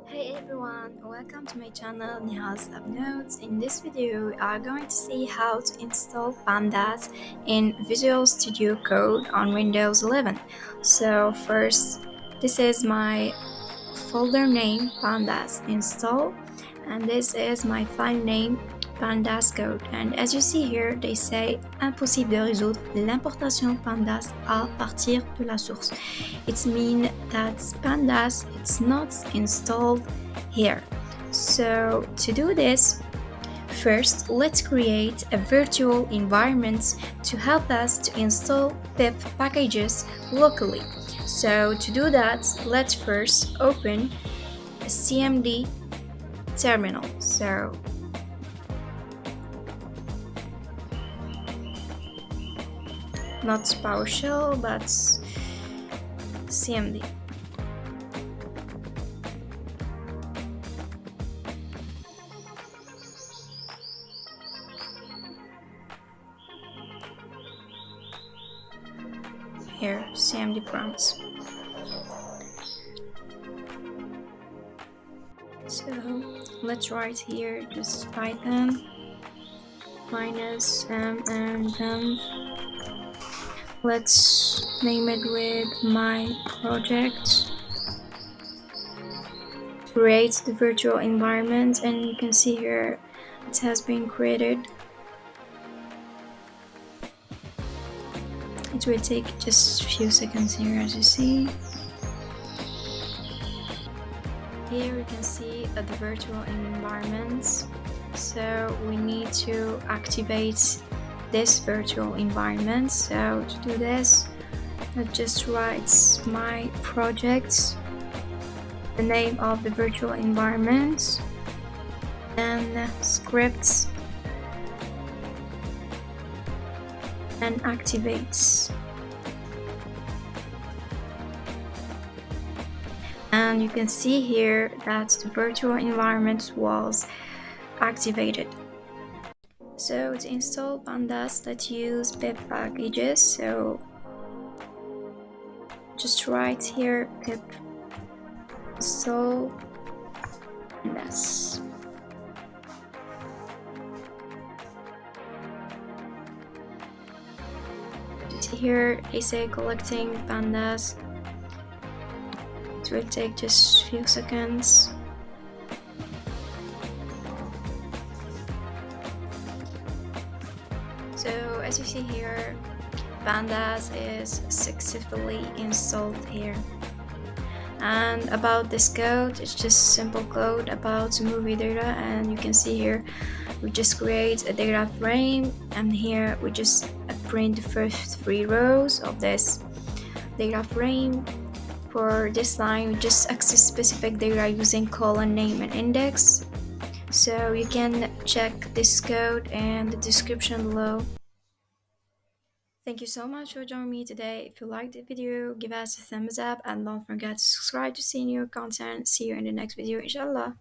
Hey everyone, welcome to my channel Nihal's Lab Notes. In this video, we are going to see how to install Pandas in Visual Studio Code on Windows 11. So first, this is my folder name Pandas install, and this is my file name Pandas code. And as you see here, they say impossible de résoudre l'importation Pandas à partir de la source. It means that Pandas it's not installed here. So to do this, first let's create a virtual environment to help us to install pip packages locally. So to do that, let's first open a CMD terminal. So not PowerShell, but CMD. Here, CMD prompts. So let's write here just Python minus m and then let's name it with my project. Create the virtual environment, and you can see here it has been created. It will take just a few seconds here, as you see. Here we can see the virtual environment. So we need to activate this virtual environment. So to do this, I just write my project, the name of the virtual environment, and scripts, and activates. And you can see here that the virtual environment was activated. So to install Pandas, let's use pip packages. So just write here pip install Pandas. Here they say collecting Pandas. It will take just a few seconds. So as you see here, Pandas is successfully installed here. And about this code, it's just simple code about movie data, and you can see here we just create a data frame, and here we just print the first 3 rows of this data frame. For this line, we just access specific data using colon name and index. So you can check this code and the description below. Thank you so much for joining me today. If you liked the video, give us a thumbs up and don't forget to subscribe to see new content. See you in the next video, inshallah.